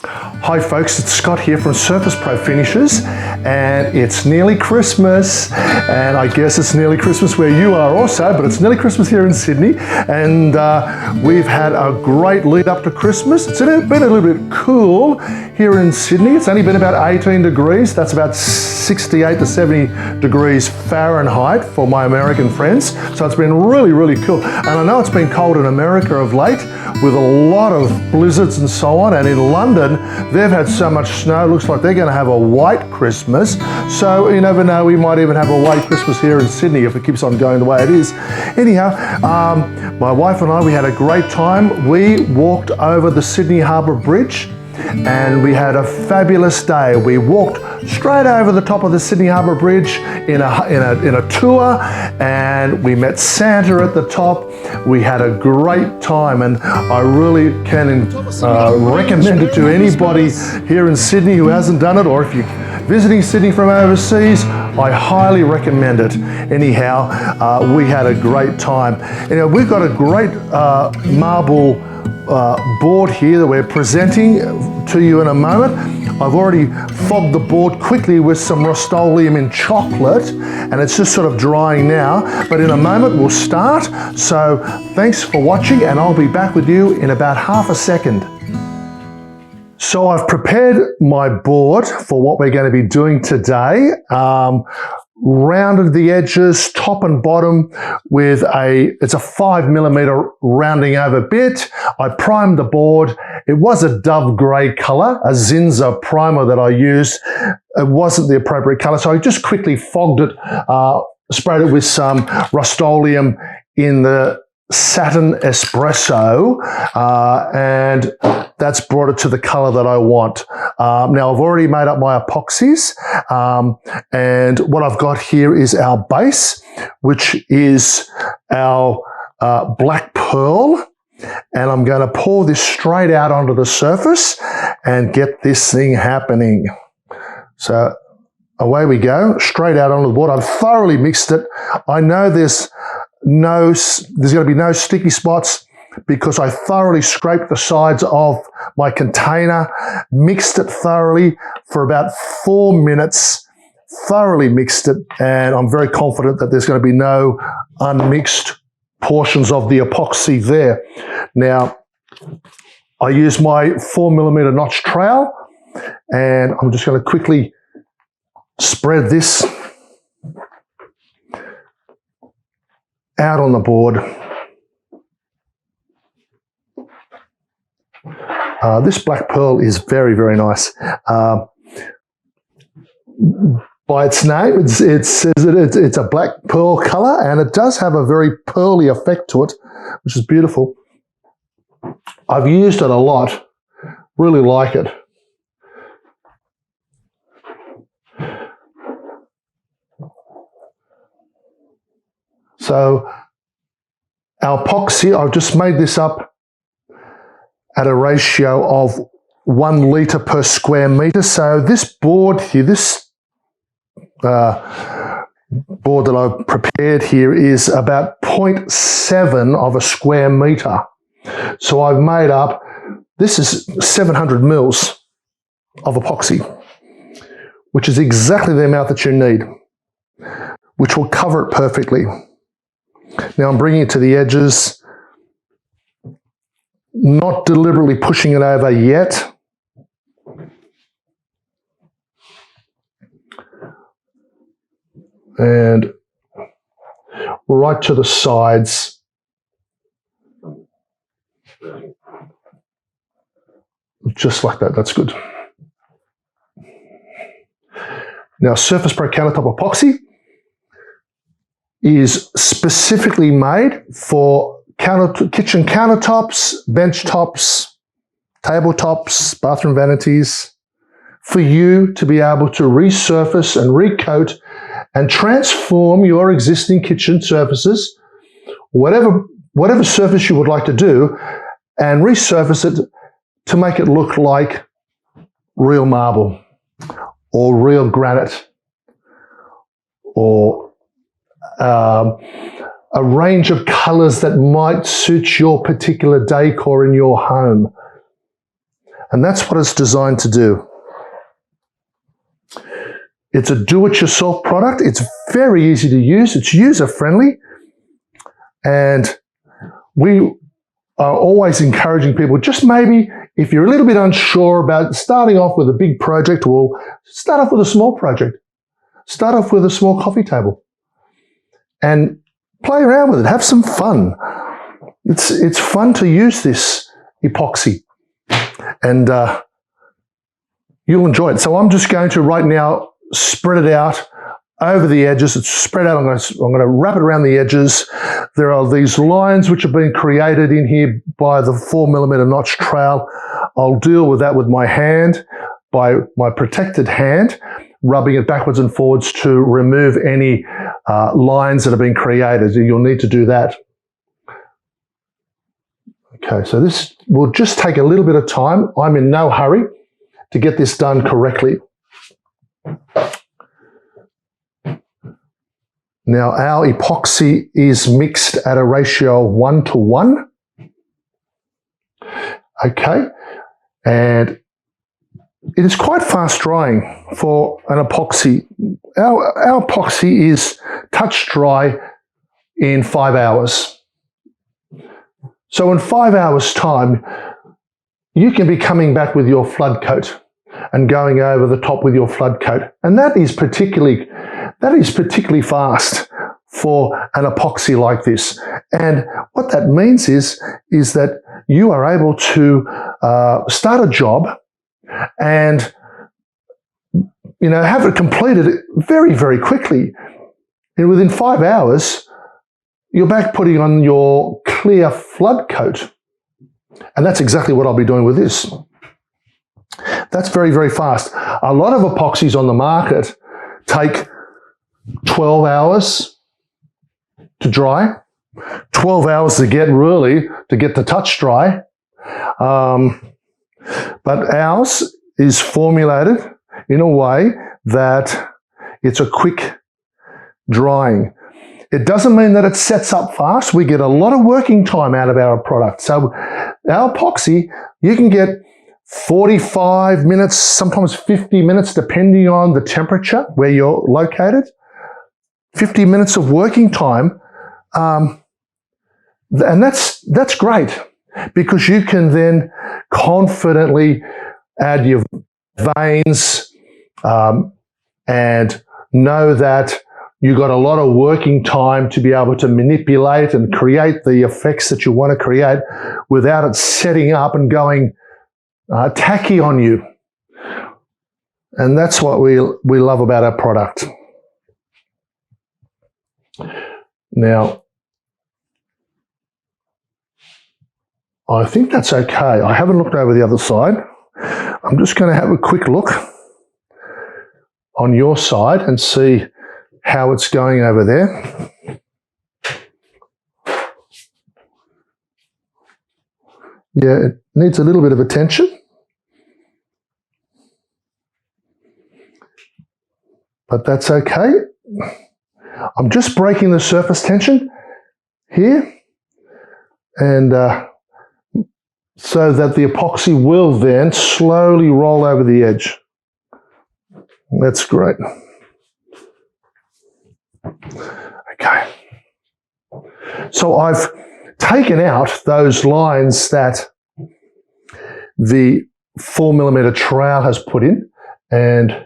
Hi folks, it's Scott here from SurfacePro Finishes, and it's nearly Christmas, and I guess it's nearly Christmas where you are also, but it's nearly Christmas here in Sydney, and we've had a great lead up to Christmas. It's been a little bit cool here in Sydney. It's only been about 18 degrees. That's about 68 to 70 degrees Fahrenheit for my American friends. So it's been really, really cool. And I know it's been cold in America of late with a lot of blizzards and so on. And in London, they've had so much snow. Looks like they're going to have a white Christmas. So you never know, we might even have a white Christmas here in Sydney if it keeps on going the way it is. Anyhow, my wife and I, we had a great time. We walked over the Sydney Harbour Bridge, and we had a fabulous day. We walked straight over the top of the Sydney Harbour Bridge in a tour, and we met Santa at the top. We had a great time, and I really can recommend it to anybody here in Sydney who hasn't done it, or if you're visiting Sydney from overseas, I highly recommend it. Anyhow, we had a great time. You know, we've got a great marble board here that we're presenting to you in a moment. I've already fogged the board quickly with some Rustoleum in chocolate, and it's just sort of drying now, but in a moment we'll start. So thanks for watching, and I'll be back with you in about half a second. So I've prepared my board for what we're going to be doing today. Rounded the edges, top and bottom, with it's a 5mm rounding over bit. I primed the board. It was a dove grey colour, a Zinza primer that I used. It wasn't the appropriate colour, so I just quickly fogged it, sprayed it with some Rustoleum in the Satin Espresso, and that's brought it to the color that I want. Now I've already made up my epoxies, and what I've got here is our base, which is our black pearl, and I'm going to pour this straight out onto the surface and get this thing happening. So away we go, straight out onto the board. I've thoroughly mixed it. I know there's going to be no sticky spots because I thoroughly scraped the sides of my container, mixed it thoroughly for about 4 minutes, thoroughly mixed it, and I'm very confident that there's going to be no unmixed portions of the epoxy there. Now, I use my 4mm notch trowel, and I'm just going to quickly spread this out on the board. This black pearl is very, very nice. By its name, it says it's a black pearl color, and it does have a very pearly effect to it, which is beautiful. I've used it a lot, really like it. So our epoxy, I've just made this up at a ratio of 1 litre per square metre. So this board here, this board that I've prepared here is about 0.7 of a square metre. So I've made up, this is 700 mils of epoxy, which is exactly the amount that you need, which will cover it perfectly. Now I'm bringing it to the edges, not deliberately pushing it over yet. And right to the sides. Just like that, that's good. Now SurfacePro Countertop Epoxy is specifically made for kitchen countertops, bench tops, tabletops, bathroom vanities, for you to be able to resurface and recoat and transform your existing kitchen surfaces, whatever surface you would like to do, and resurface it to make it look like real marble or real granite or a range of colors that might suit your particular decor in your home. And that's what it's designed to do. It's a do-it-yourself product. It's very easy to use. It's user-friendly. And we are always encouraging people, just maybe if you're a little bit unsure about starting off with a big project, well, start off with a small project. Start off with a small coffee table and play around with it. Have some fun. It's fun to use this epoxy, and you'll enjoy it. So I'm just going to right now spread it out over the edges. It's spread out. I'm going to wrap it around the edges. There are these lines which have been created in here by the 4mm notch trowel. I'll deal with that with my hand, by my protected hand, rubbing it backwards and forwards to remove any lines that have been created. You'll need to do that. Okay, so this will just take a little bit of time. I'm in no hurry to get this done correctly. Now, our epoxy is mixed at a ratio of 1:1. Okay, and it is quite fast drying for an epoxy. Our epoxy is touch dry in 5 hours. So in 5 hours' time, you can be coming back with your flood coat and going over the top with your flood coat. And that is particularly fast for an epoxy like this. And what that means is that you are able to start a job and have it completed very, very quickly. And within 5 hours, you're back putting on your clear flood coat. And that's exactly what I'll be doing with this. That's very, very fast. A lot of epoxies on the market take 12 hours to dry, 12 hours to get the touch dry. But ours is formulated in a way that it's a quick drying. It doesn't mean that it sets up fast. We get a lot of working time out of our product. So our epoxy, you can get 45 minutes, sometimes 50 minutes, depending on the temperature where you're located. 50 minutes of working time. And that's great, because you can then confidently add your veins and know that you got a lot of working time to be able to manipulate and create the effects that you want to create without it setting up and going tacky on you. And that's what we love about our product. Now, I think that's okay. I haven't looked over the other side. I'm just going to have a quick look on your side and see how it's going over there. Yeah, it needs a little bit of attention. But that's okay. I'm just breaking the surface tension here, and so that the epoxy will then slowly roll over the edge. That's great. Okay. So I've taken out those lines that the 4mm trowel has put in, and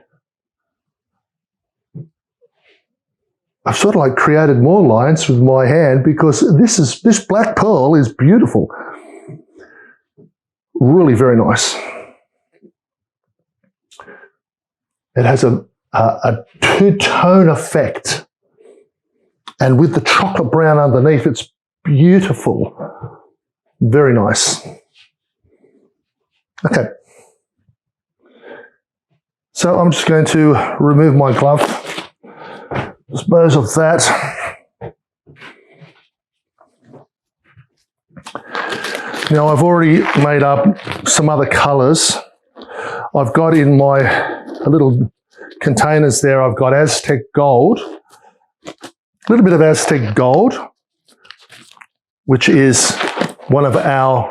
I've sort of like created more lines with my hand, because this black pearl is beautiful. Really very nice. It has a two-tone effect. And with the chocolate brown underneath, it's beautiful. Very nice. Okay. So I'm just going to remove my glove. Dispose of that. Now, I've already made up some other colours. I've got in my little containers there, I've got Aztec Gold. A little bit of Aztec Gold, which is one of our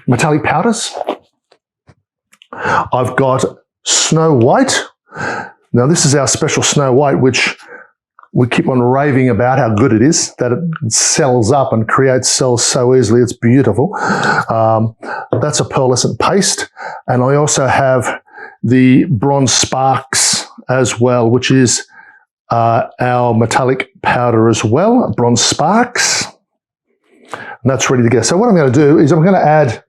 metallic powders. I've got Snow White. Now this is our special Snow White, which we keep on raving about how good it is, that it sells up and creates cells so easily. It's beautiful. That's a pearlescent paste. And I also have the Bronze Sparks as well, which is our metallic powder as well, Bronze Sparks. And that's ready to go. So what I'm going to do is I'm going to add,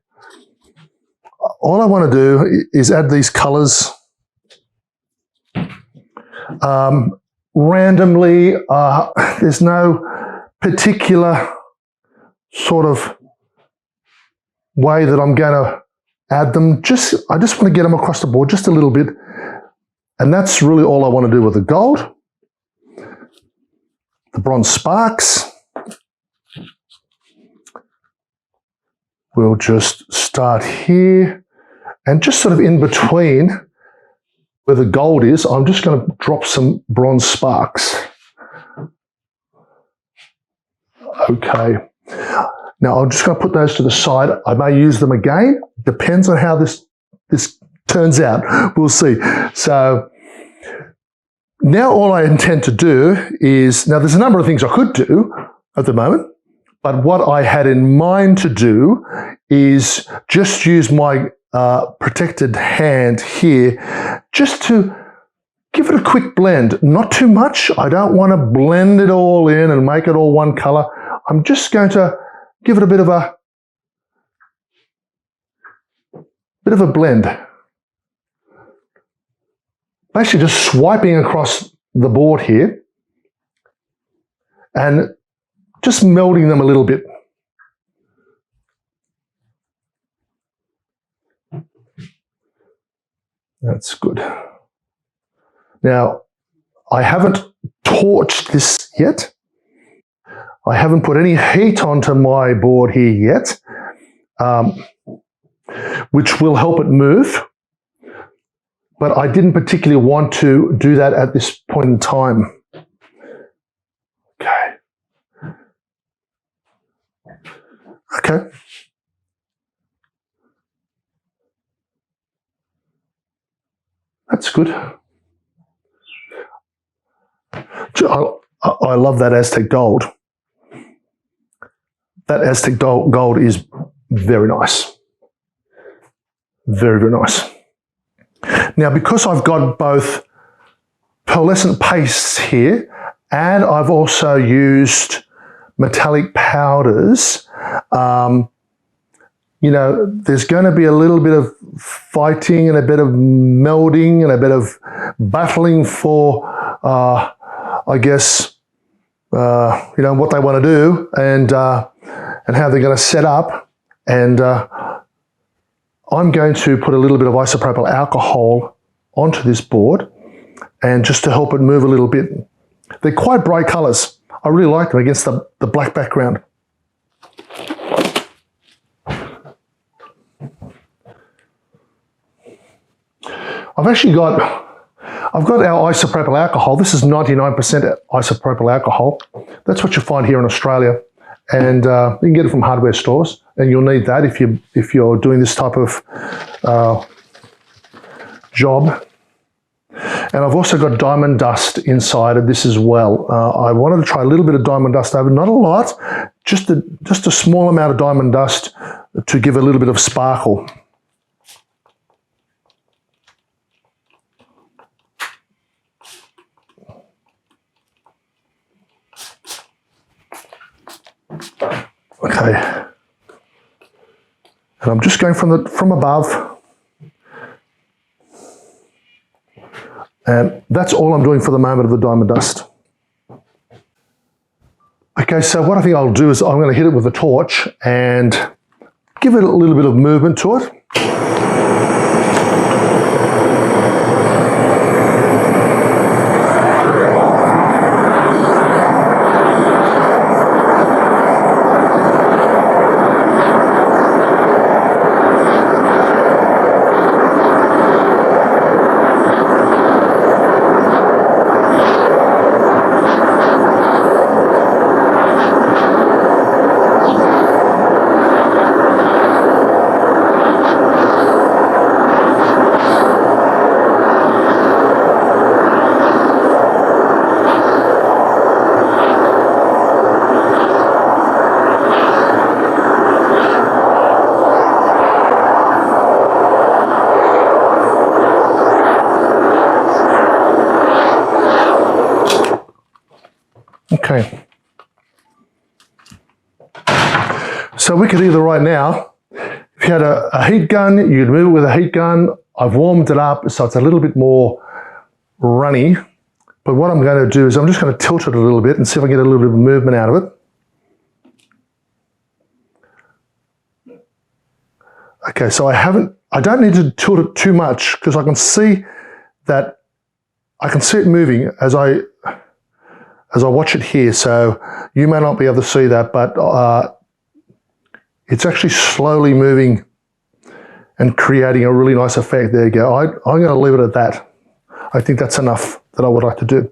all I want to do is add these colors randomly. There's no particular sort of way that I'm going to add them. I just want to get them across the board just a little bit. And that's really all I want to do with the gold. The Bronze Sparks. We'll just start here. And just sort of in between where the gold is, I'm just going to drop some Bronze Sparks. Okay. Now I'm just going to put those to the side. I may use them again. Depends on how this turns out. We'll see. So now all I intend to do is, now there's a number of things I could do at the moment, but what I had in mind to do is just use my protected hand here just to give it a quick blend. Not too much. I don't want to blend it all in and make it all one color. I'm just going to give it a bit of a blend. Basically just swiping across the board here and just melding them a little bit. That's good. Now, I haven't torched this yet. I haven't put any heat onto my board here yet, which will help it move. But I didn't particularly want to do that at this point in time. Okay. Okay. That's good. I love that Aztec gold. That Aztec gold is very nice. Very, very nice. Now, because I've got both pearlescent pastes here and I've also used metallic powders, you know, there's going to be a little bit of fighting and a bit of melding and a bit of battling for, I guess, you know, what they want to do and how they're going to set up. And I'm going to put a little bit of isopropyl alcohol onto this board and just to help it move a little bit. They're quite bright colors. I really like them against the black background. I've got our isopropyl alcohol. This is 99% isopropyl alcohol. That's what you find here in Australia. And you can get it from hardware stores, and you'll need that if you're doing this type of job. And I've also got diamond dust inside of this as well. I wanted to try a little bit of diamond dust over, not a lot, just a small amount of diamond dust to give a little bit of sparkle. Okay, and I'm just going from above, and that's all I'm doing for the moment of the diamond dust. Okay, so what I think I'll do is I'm going to hit it with a torch and give it a little bit of movement to it. So we could either right now, if you had a heat gun, you'd move it with a heat gun. I've warmed it up so it's a little bit more runny. But what I'm going to do is I'm just going to tilt it a little bit and see if I can get a little bit of movement out of it. Okay, so I don't need to tilt it too much because I can see it moving as I watch it here. So you may not be able to see that, but it's actually slowly moving and creating a really nice effect. There you go. I'm going to leave it at that. I think that's enough that I would like to do.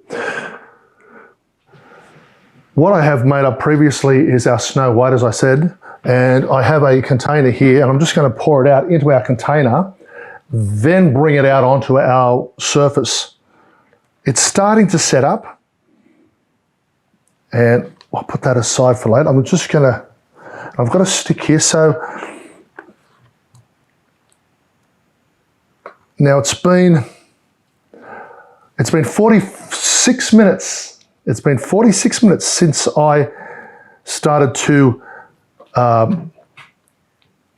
What I have made up previously is our Snow White, as I said, and I have a container here, and I'm just going to pour it out into our container, then bring it out onto our surface. It's starting to set up, and I'll put that aside for later. I'm just going to, I've got a stick here, so now it's been 46 minutes. It's been 46 minutes since I started to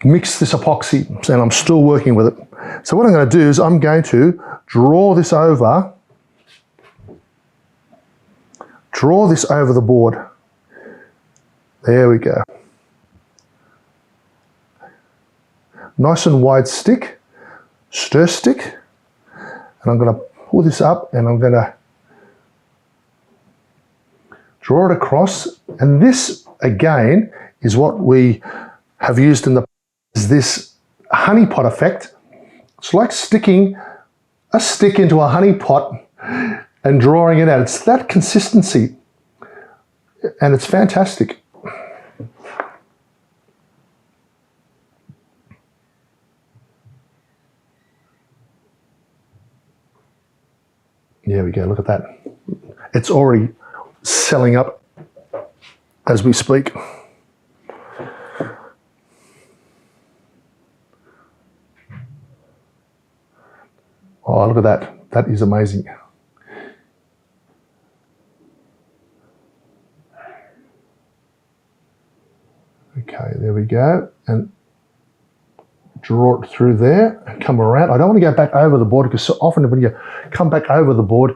mix this epoxy, and I'm still working with it. So what I'm going to do is I'm going to draw this over the board. There we go. Nice and wide stick, stir stick, and I'm going to pull this up and I'm going to draw it across. And this again is what we have used in the is this honeypot effect. It's like sticking a stick into a honey pot and drawing it out. It's that consistency, and it's fantastic. There we go, look at that. It's already selling up as we speak. Oh, look at that. That is amazing. Okay, there we go. And draw it through there and come around. I don't want to go back over the board because so often when you come back over the board,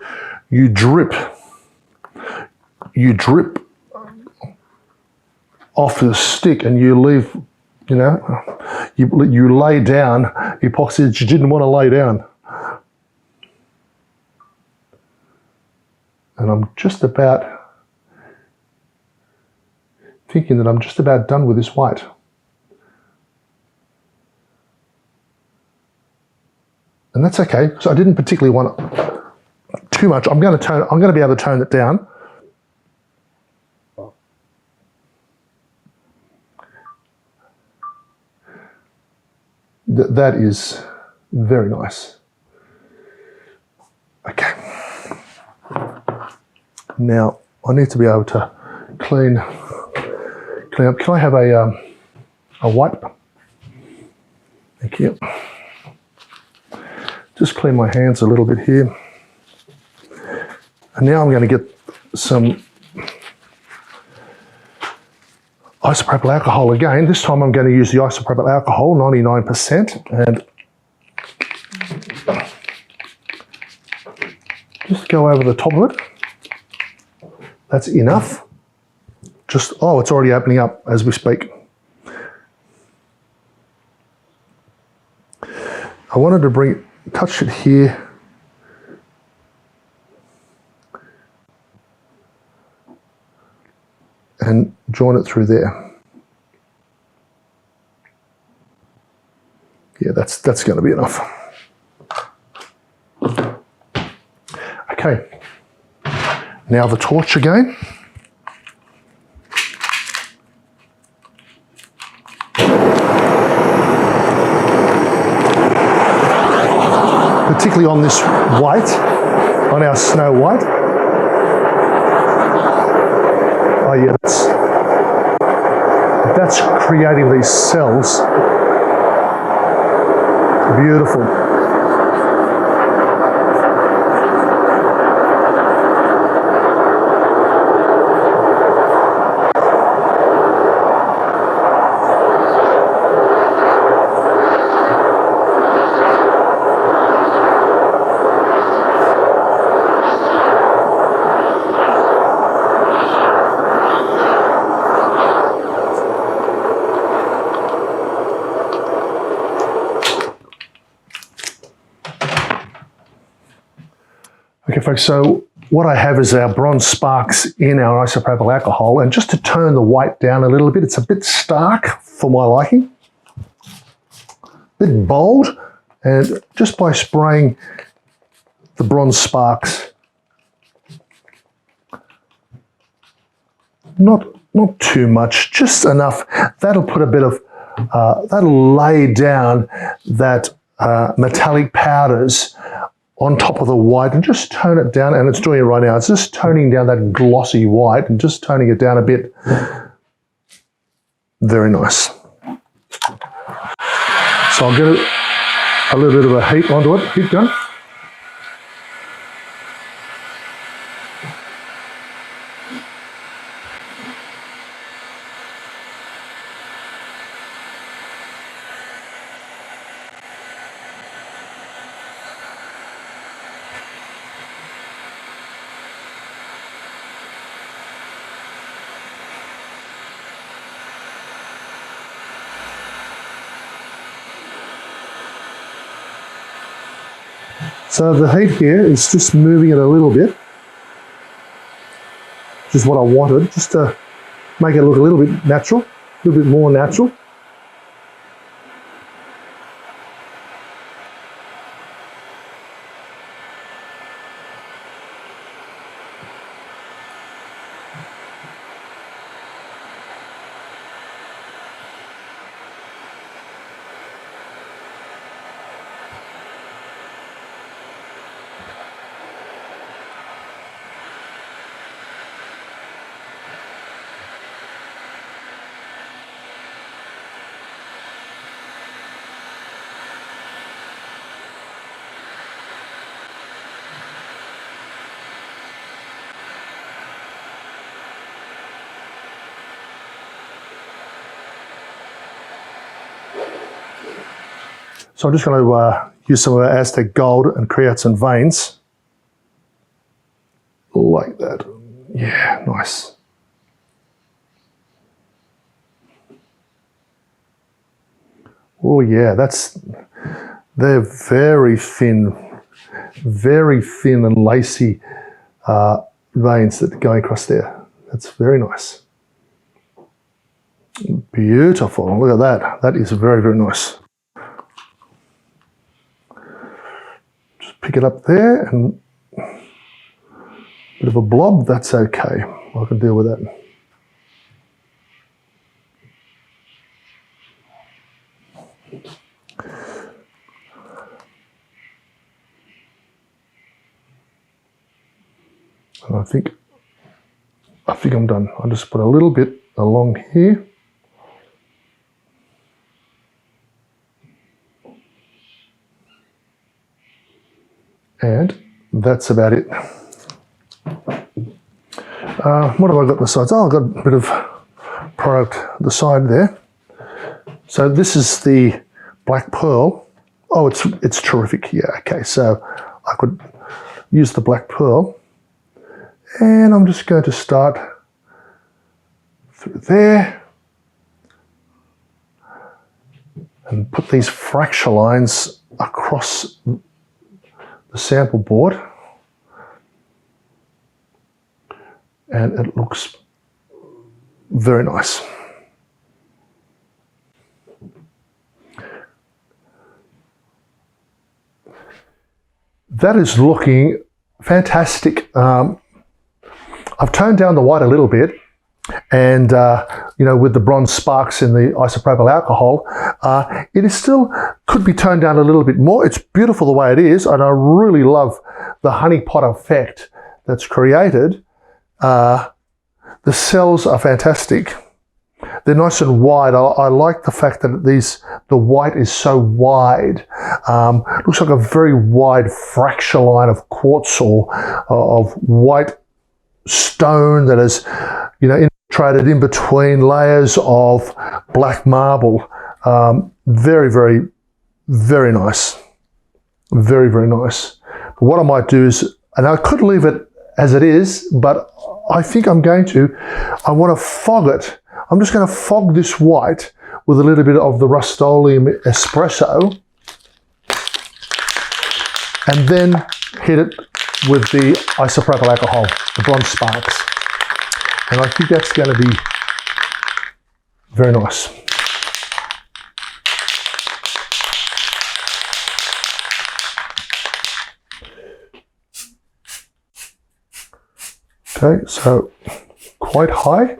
you drip off the stick and you leave, you know, you lay down epoxy that you didn't want to lay down. And I'm just about thinking that I'm just about done with this white. And that's okay, because I didn't particularly want it too much. I'm going to be able to tone it down. That is very nice. Okay. Now I need to be able to clean up. Can I have a wipe? Thank you. Just clean my hands a little bit here. And now I'm going to get some isopropyl alcohol again. This time I'm going to use the isopropyl alcohol, 99%, and just go over the top of it. That's enough. Just, oh, it's already opening up as we speak. I wanted to touch it here. And join it through there. Yeah, that's going to be enough. Okay, now the torch again. Particularly on this white, on our Snow White. Oh yeah, that's creating these cells. Beautiful. Okay folks, so what I have is our bronze sparks in our isopropyl alcohol, and just to tone the white down a little bit, it's a bit stark for my liking, a bit bold, and just by spraying the bronze sparks, not too much, just enough, that'll put a bit of, that'll lay down that metallic powders on top of the white and just tone it down, and it's doing it right now. It's just toning down that glossy white and just toning it down a bit. Very nice. So I'll get a little bit of a heat onto it, heat gun. So the heat here is just moving it a little bit, which is what I wanted, just to make it look a little bit natural, a little bit more natural. So I'm just going to use some of our Aztec gold and create some veins. Like that. Yeah, nice. Oh yeah, they're very thin and lacy veins that are going across there. That's very nice. Beautiful, look at that. That is very, very nice. Pick it up there, and a bit of a blob, that's okay. I can deal with that. And I think I'm done. I'll just put a little bit along here. And that's about it. What have I got on the sides? Oh, I've got a bit of product on the side there. So this is the black pearl. Oh, it's terrific. Yeah, okay. So I could use the black pearl. And I'm just going to start through there. And put these fracture lines across the sample board, and it looks very nice. That is looking fantastic. I've toned down the white a little bit, and you know, with the bronze sparks in the isopropyl alcohol, it is still could be toned down a little bit more. It's beautiful the way it is, and I really love the honeypot effect that's created. The cells are fantastic. They're nice and wide. I like the fact that the white is so wide. Looks like a very wide fracture line of quartz or of white stone that is, you know, infiltrated in between layers of black marble. Very, very, very nice. Very, very nice. But what I might do is, and I could leave it as it is, but I think I want to fog it. I'm just going to fog this white with a little bit of the Rustoleum espresso, and then hit it with the isopropyl alcohol, the bronze sparks. And I think that's going to be very nice. Okay, so quite high.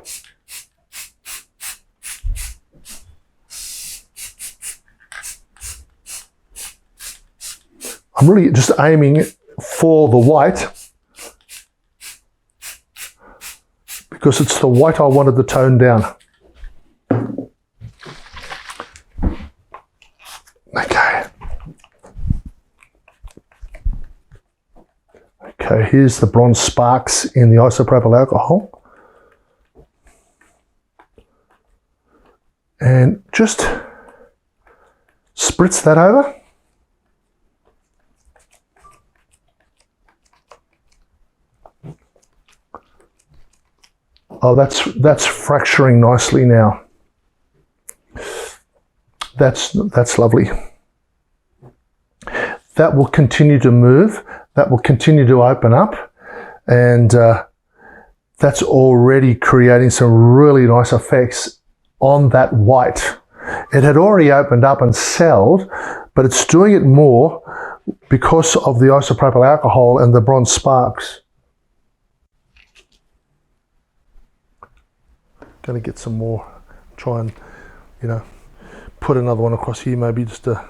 I'm really just aiming for the white because it's the white I wanted to tone down. Okay. Okay, here's the bronze sparks in the isopropyl alcohol. And just spritz that over. Oh, that's fracturing nicely now. That's lovely. That will continue to move. That will continue to open up, and that's already creating some really nice effects on that white. It had already opened up and celled, but it's doing it more because of the isopropyl alcohol and the bronze sparks. Going to get some more, try and, you know, put another one across here, maybe just to...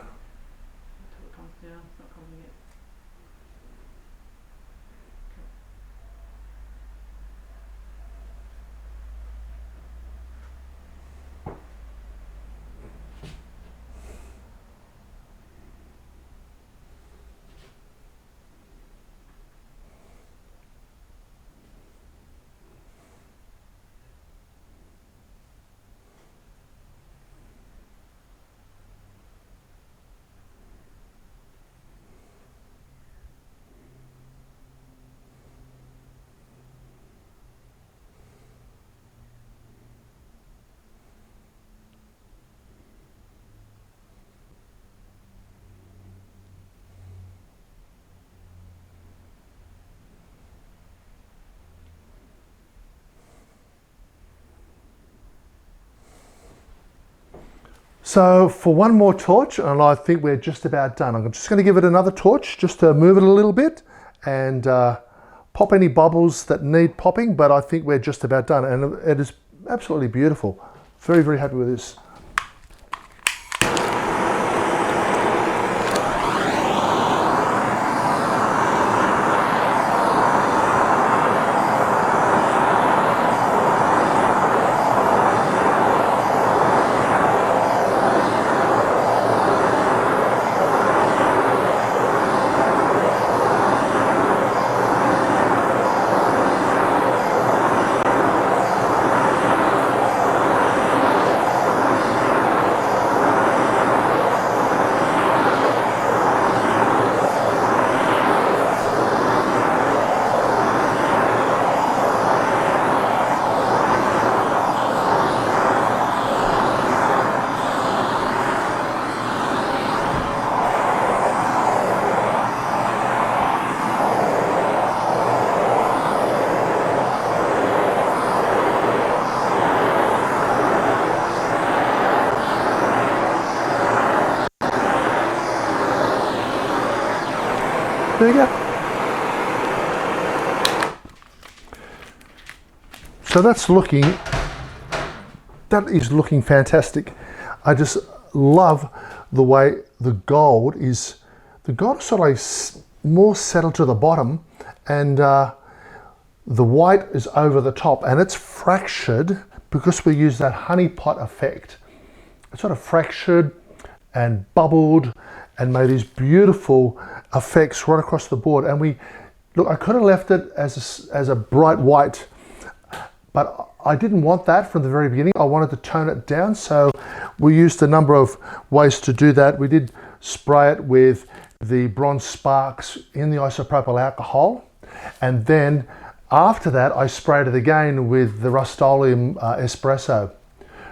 So for one more torch, and I think we're just about done. I'm just going to give it another torch just to move it a little bit and pop any bubbles that need popping, but I think we're just about done. And it is absolutely beautiful. Very, very happy with this. There you go. So that is looking fantastic. I just love the way the gold is sort of more settled to the bottom, and the white is over the top, and it's fractured because we use that honeypot effect. It's sort of fractured and bubbled and made these beautiful effects right across the board. And I could have left it as a bright white, but I didn't want that from the very beginning. I wanted to tone it down, so we used a number of ways to do that. We did spray it with the bronze sparks in the isopropyl alcohol, and then after that I sprayed it again with the Rustoleum espresso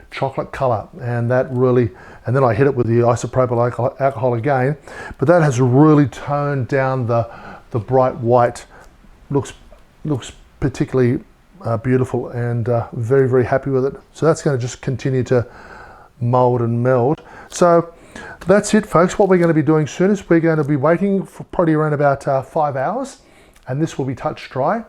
chocolate color, and then I hit it with the isopropyl alcohol again, but that has really toned down the the bright white looks particularly beautiful, and very, very happy with it. So that's going to just continue to mold and meld. So that's it, folks. What we're going to be doing soon is we're going to be waiting for probably around about 5 hours, and this will be touch dry,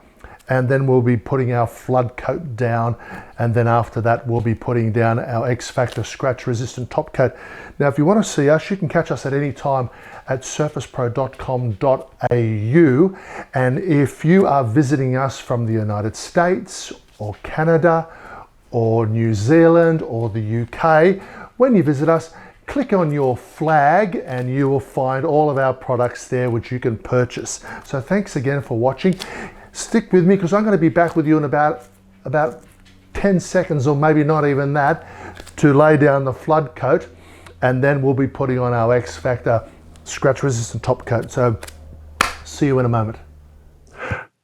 and then we'll be putting our flood coat down, and then after that we'll be putting down our XFactor scratch resistant top coat. Now if you want to see us, you can catch us at any time at surfacepro.com.au, and if you are visiting us from the United States or Canada or New Zealand or the UK, when you visit us, click on your flag and you will find all of our products there which you can purchase. So thanks again for watching. Stick with me because I'm going to be back with you in about 10 seconds, or maybe not even that, to lay down the flood coat, and then we'll be putting on our XFactor scratch resistant top coat. So see you in a moment.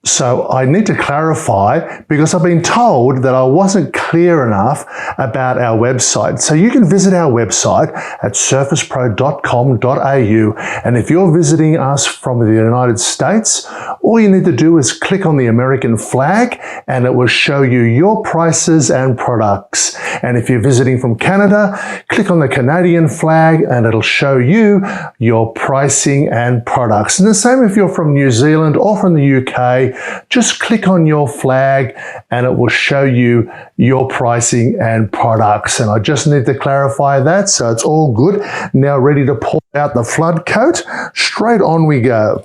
So I need to clarify, because I've been told that I wasn't clear enough about our website. So you can visit our website at surfacepro.com.au, and if you're visiting us from the United States, all you need to do is click on the American flag and it will show you your prices and products. And if you're visiting from Canada, click on the Canadian flag and it'll show you your pricing and products. And the same if you're from New Zealand or from the UK, just click on your flag and it will show you your pricing and products. And I just need to clarify that, so it's all good. Now ready to pour out the flood coat. Straight on we go.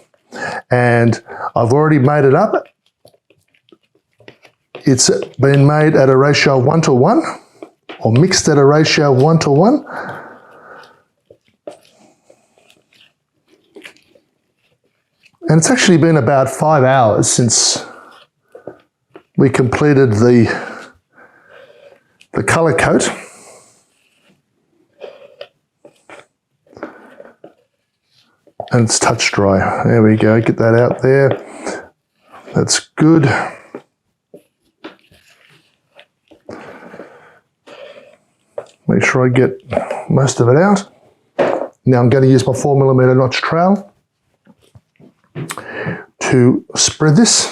And I've already made it up. It's been made at a ratio 1:1, or mixed at a ratio 1:1. And it's actually been about 5 hours since we completed the colour coat. And it's touch dry. There we go, get that out there. That's good. Make sure I get most of it out. Now I'm going to use my 4mm notch trowel to spread this.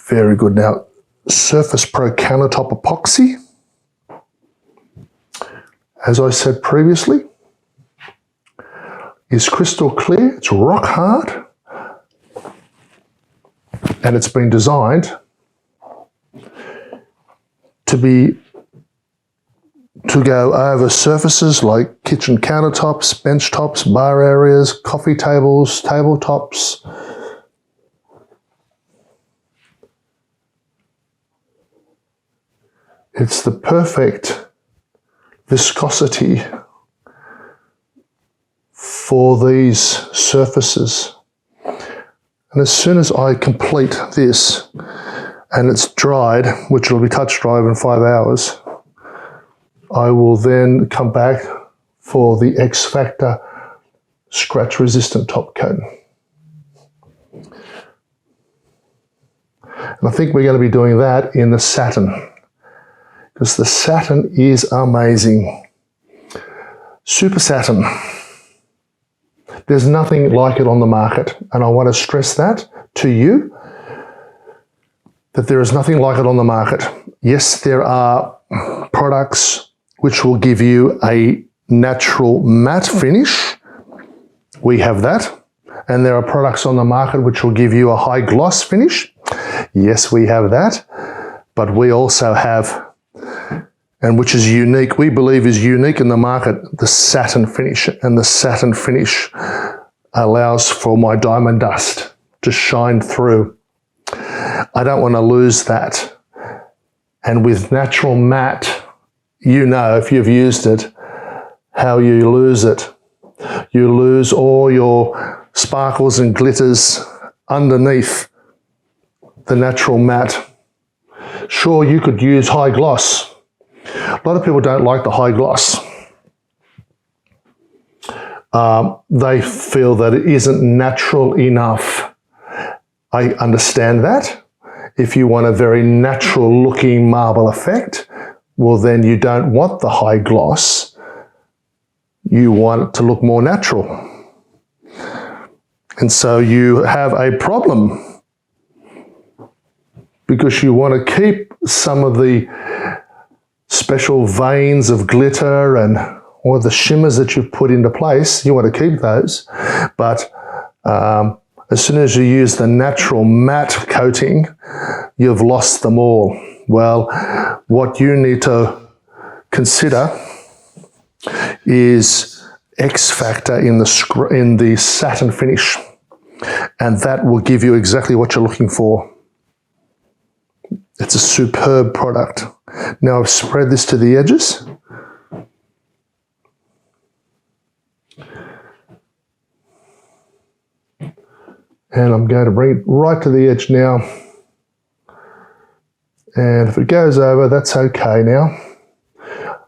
Very good. Now, SurfacePro Countertop Epoxy, as I said previously, is crystal clear, it's rock hard, and it's been designed to go over surfaces like kitchen countertops, bench tops, bar areas, coffee tables, tabletops. It's the perfect viscosity for these surfaces. And as soon as I complete this and it's dried, which will be touch dry in 5 hours, I will then come back for the XFactor scratch resistant top coat. And I think we're going to be doing that in the satin, because the satin is amazing. Super satin. There's nothing like it on the market, and I want to stress that to you, that there is nothing like it on the market. Yes, there are products which will give you a natural matte finish. We have that. And there are products on the market which will give you a high gloss finish. Yes, we have that. But we also have, and which is unique, we believe is unique in the market, the satin finish. And the satin finish allows for my diamond dust to shine through. I don't want to lose that. And with natural matte, you know, if you've used it, how you lose it. You lose all your sparkles and glitters underneath the natural matte. Sure, you could use high gloss. A lot of people don't like the high gloss. They feel that it isn't natural enough. I understand that. If you want a very natural looking marble effect, well, then you don't want the high gloss. You want it to look more natural. And so you have a problem because you want to keep some of the special veins of glitter and or the shimmers that you've put into place. You want to keep those, but as soon as you use the natural matte coating, you've lost them all. Well, what you need to consider is XFactor in the Satin Finish, and that will give you exactly what you're looking for. It's a superb product. Now I've spread this to the edges. And I'm going to bring it right to the edge now. And if it goes over, that's okay now.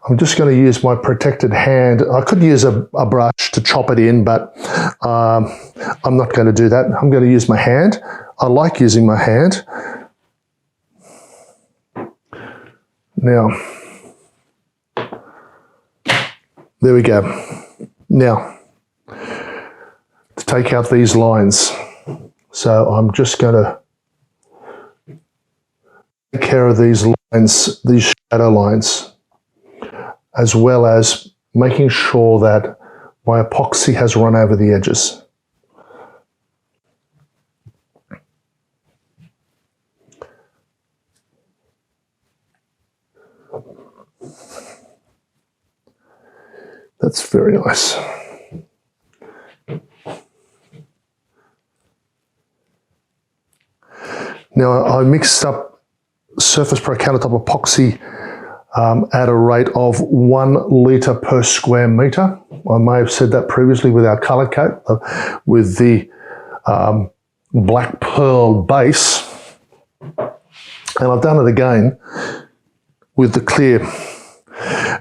I'm just going to use my protected hand. I could use a brush to chop it in, but I'm not going to do that. I'm going to use my hand. I like using my hand. Now, there we go. Now, to take out these lines. So I'm just going to take care of these lines, these shadow lines, as well as making sure that my epoxy has run over the edges. That's very nice. Now I mixed up SurfacePro Countertop Epoxy at a rate of 1 litre per square metre. I may have said that previously with our colour coat, with the black pearl base. And I've done it again with the clear.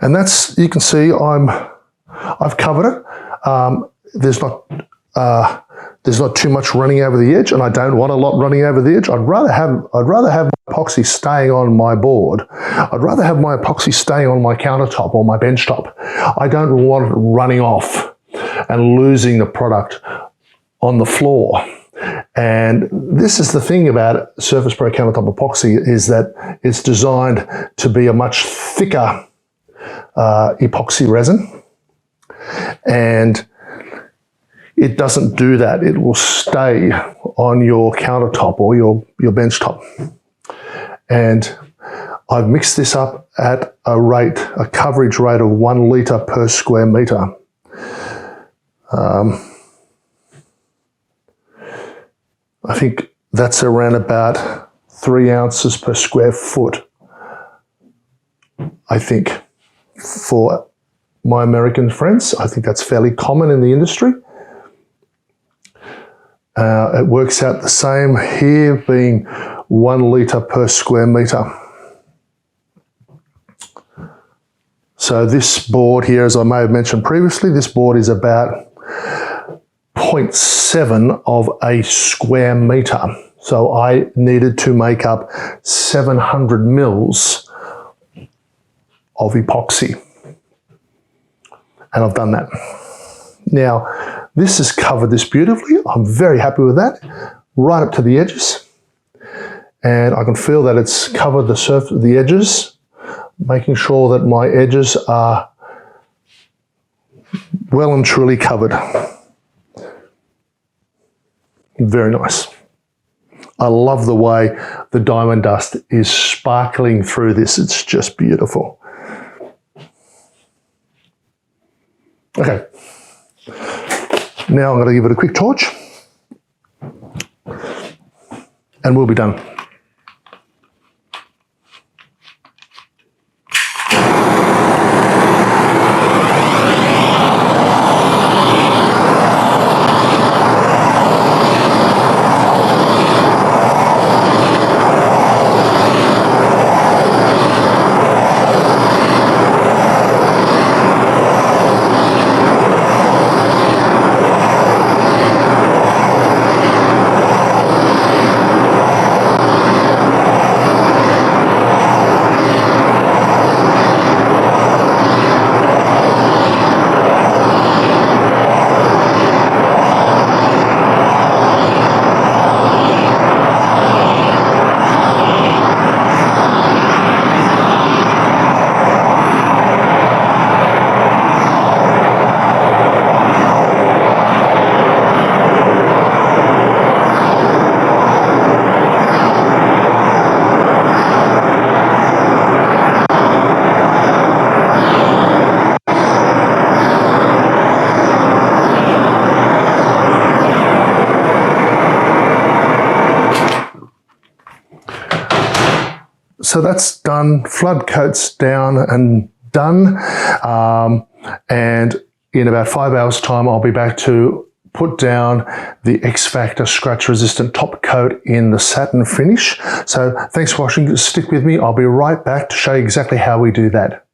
And that's, you can see I've covered it. There's not too much running over the edge, and I don't want a lot running over the edge. I'd rather have my epoxy staying on my board. I'd rather have my epoxy staying on my countertop or my benchtop. I don't want it running off and losing the product on the floor. And this is the thing about SurfacePro Countertop Epoxy, is that it's designed to be a much thicker epoxy resin, and it doesn't do that. It will stay on your countertop or your benchtop. And I've mixed this up at a coverage rate of 1 litre per square metre. I think that's around about 3 ounces per square foot, I think, for my American friends. I think that's fairly common in the industry. It works out the same here, being 1 litre per square metre. So this board here, as I may have mentioned previously, this board is about 0.7 of a square metre. So I needed to make up 700 mils of epoxy. And I've done that. Now, this has covered this beautifully. I'm very happy with that, right up to the edges. And I can feel that it's covered the edges, making sure that my edges are well and truly covered. Very nice. I love the way the diamond dust is sparkling through this. It's just beautiful. Okay. Now I'm going to give it a quick torch and we'll be done. So that's done, flood coats down and done. And in about 5 hours time, I'll be back to put down the XFactor scratch resistant top coat in the satin finish. So thanks for watching, stick with me. I'll be right back to show you exactly how we do that.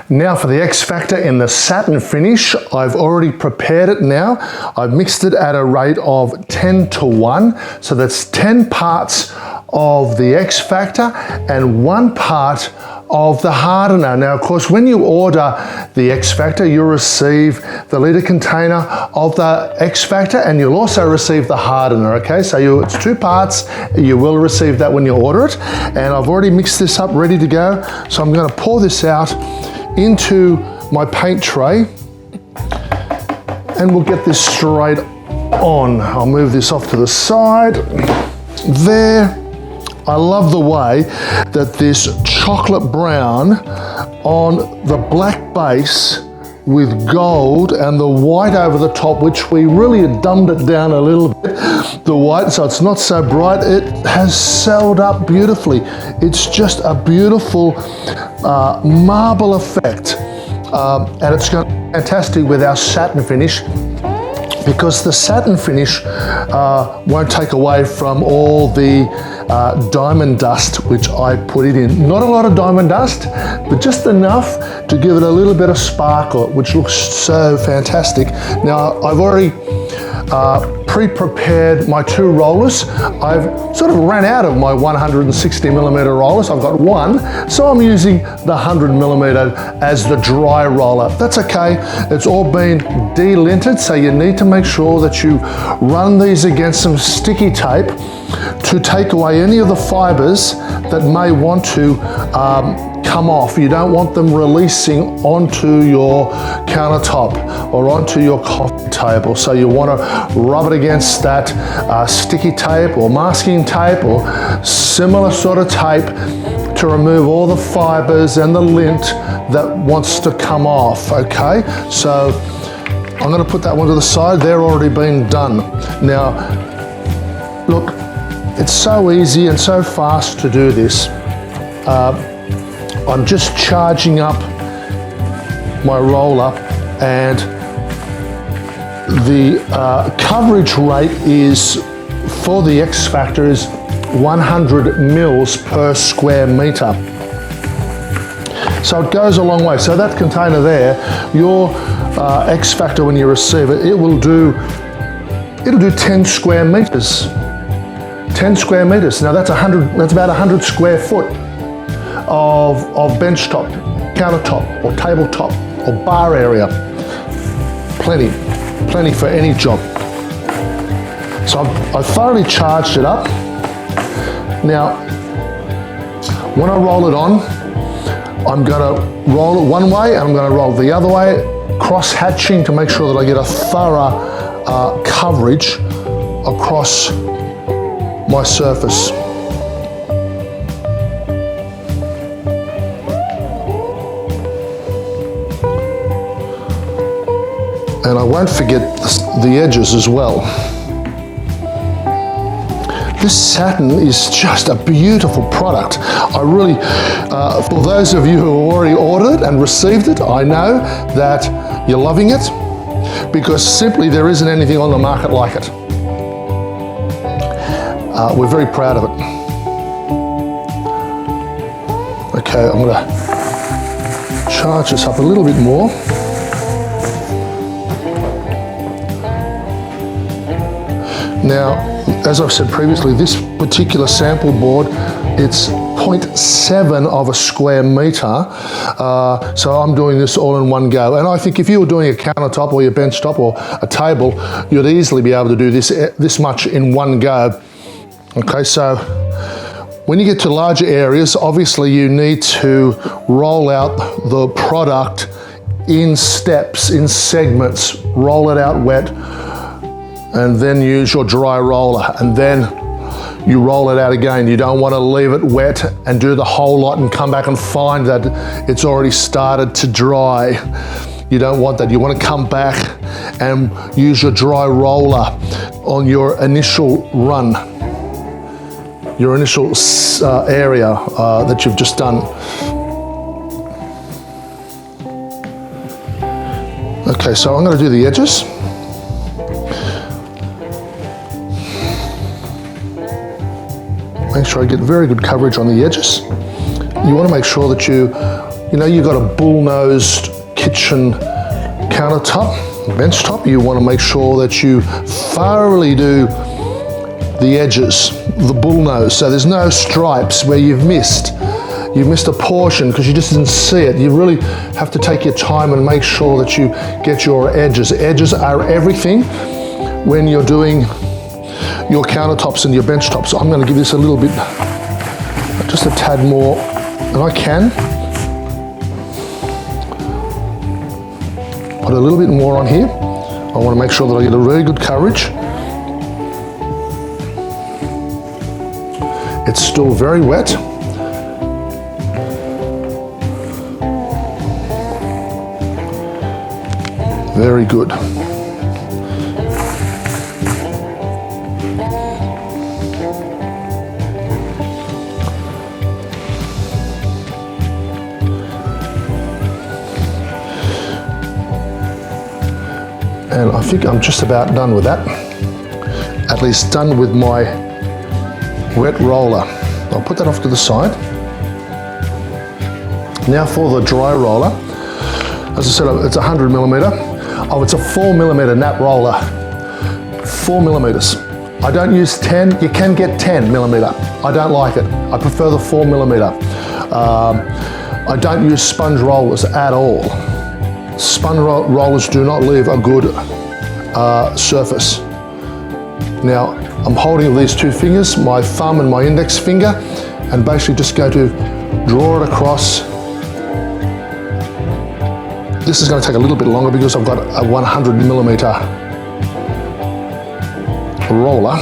Now for the XFactor in the satin finish, I've already prepared it now. I've mixed it at a rate of 10:1. So that's 10 parts of the XFactor and 1 part of the hardener. Now, of course, when you order the XFactor, you'll receive the litre container of the XFactor and you'll also receive the hardener, okay? So it's 2 parts. You will receive that when you order it. And I've already mixed this up, ready to go. So I'm gonna pour this out into my paint tray and we'll get this straight on. I'll move this off to the side. There. I love the way that this chocolate brown on the black base with gold and the white over the top, which we really dumbed it down a little bit, the white, so it's not so bright. It has celled up beautifully. It's just a beautiful marble effect. And it's going to be fantastic with our satin finish, because the satin finish won't take away from all the diamond dust which I put it in. Not a lot of diamond dust, but just enough to give it a little bit of sparkle, which looks so fantastic. Now, I've already pre-prepared my 2 rollers. I've sort of ran out of my 160mm rollers. I've got 1, so I'm using the 100mm as the dry roller. That's okay. It's all been delinted, so you need to make sure that you run these against some sticky tape to take away any of the fibers that may want to come off. You don't want them releasing onto your countertop or onto your coffee table. So you want to rub it against that sticky tape or masking tape or similar sort of tape to remove all the fibers and the lint that wants to come off, okay? So I'm going to put that one to the side. They're already been done. Now, look, it's so easy and so fast to do this. I'm just charging up my roller, and the coverage rate is for the XFactor is 100 mils per square meter. So it goes a long way. So that container there, your XFactor, when you receive it, it'll do 10 square meters. 10 square meters. Now that's about 100 square foot of benchtop, countertop, or tabletop, or bar area. Plenty for any job. So I thoroughly charged it up. Now, when I roll it on, I'm gonna roll it one way and I'm gonna roll the other way, cross-hatching to make sure that I get a thorough coverage across my surface. And I won't forget the edges as well. This satin is just a beautiful product. I really, for those of you who have already ordered it and received it, I know that you're loving it, because simply there isn't anything on the market like it. We're very proud of it. Okay, I'm going to charge this up a little bit more. Now, as I've said previously, this particular sample board, it's 0.7 of a square meter. So I'm doing this all in one go. And I think if you were doing a countertop or your bench top or a table, you'd easily be able to do this much in one go. Okay, so when you get to larger areas, obviously you need to roll out the product in steps, in segments, roll it out wet, and then use your dry roller, and then you roll it out again. You don't want to leave it wet and do the whole lot and come back and find that it's already started to dry. You don't want that. You want to come back and use your dry roller on your initial run. your initial area that you've just done. Okay, so I'm going to do the edges. Make sure I get very good coverage on the edges. You want to make sure that you've got a bull-nosed kitchen countertop, benchtop. You want to make sure that you thoroughly do the edges, the bull nose, so there's no stripes where you've missed a portion because you just didn't see it. You really have to take your time and make sure that you get your edges. Edges are everything when you're doing your countertops and your bench tops. So I'm going to give this a little bit, just a tad more than I can. Put a little bit more on here. I want to make sure that I get a really good coverage. It's still very wet. Very good. And I think I'm just about done with that. At least done with my wet roller. I'll put that off to the side. Now for the dry roller. As I said, it's 100 millimeter. Oh, it's a 4 millimeter nap roller. 4 millimeters. I don't use 10. You can get 10 millimeter. I don't like it. I prefer the 4 millimeter. I don't use sponge rollers at all. Sponge rollers do not leave a good surface. Now, I'm holding these two fingers, my thumb and my index finger, and basically just going to draw it across. This is going to take a little bit longer because I've got a 100 millimeter roller,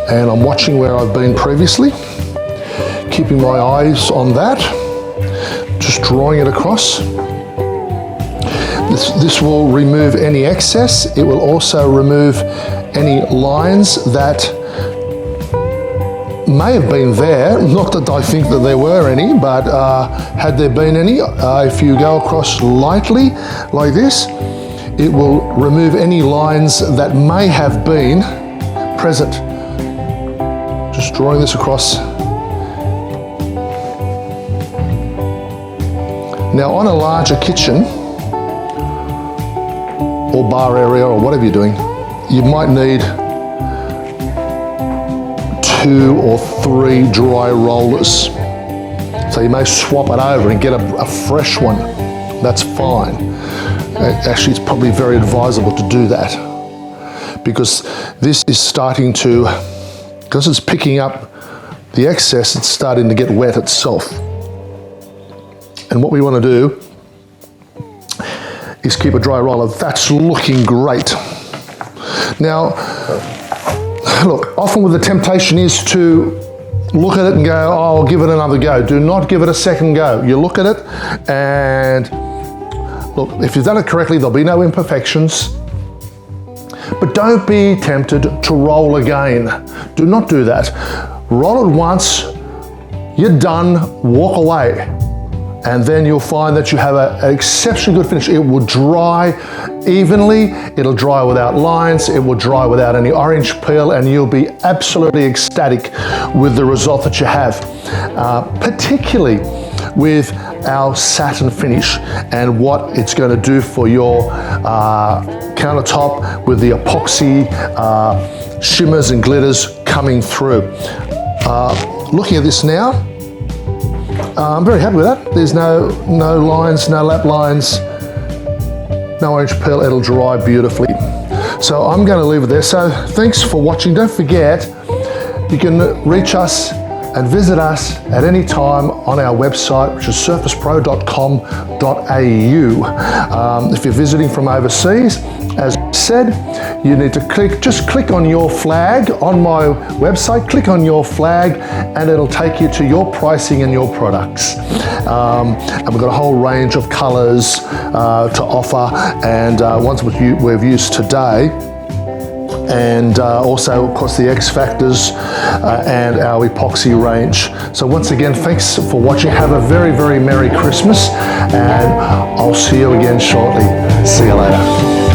and I'm watching where I've been previously, keeping my eyes on that, just drawing it across. This will remove any excess. It will also remove any lines that may have been there. Not that I think that there were any, but had there been any, if you go across lightly like this, it will remove any lines that may have been present. Just drawing this across. Now on a larger kitchen, or bar area, or whatever you're doing, you might need 2 or 3 dry rollers. So you may swap it over and get a fresh one. That's fine. Actually, it's probably very advisable to do that because this is starting to, because it's picking up the excess, it's starting to get wet itself. And what we want to do is keep a dry roller. That's looking great. Now, look, often with the temptation is to look at it and go, oh, I'll give it another go. Do not give it a second go. You look at it and look, if you've done it correctly, there'll be no imperfections. But don't be tempted to roll again. Do not do that. Roll it once, you're done, walk away. And then you'll find that you have an exceptionally good finish. It will dry evenly, it'll dry without lines, it will dry without any orange peel, and you'll be absolutely ecstatic with the result that you have. Particularly with our satin finish and what it's going to do for your countertop with the epoxy shimmers and glitters coming through. Looking at this now, I'm very happy with that. There's no lines, no lap lines, no orange peel. It'll dry beautifully. So I'm going to leave it there. So thanks for watching. Don't forget, you can reach us and visit us at any time on our website, which is surfacepro.com.au. If you're visiting from overseas, as I said, you need to just click on your flag on my website, click on your flag, and it'll take you to your pricing and your products. And we've got a whole range of colors to offer, and ones we've used today and also, of course, the XFactors and our epoxy range. So once again, thanks for watching. Have a very, very Merry Christmas, and I'll see you again shortly. See you later.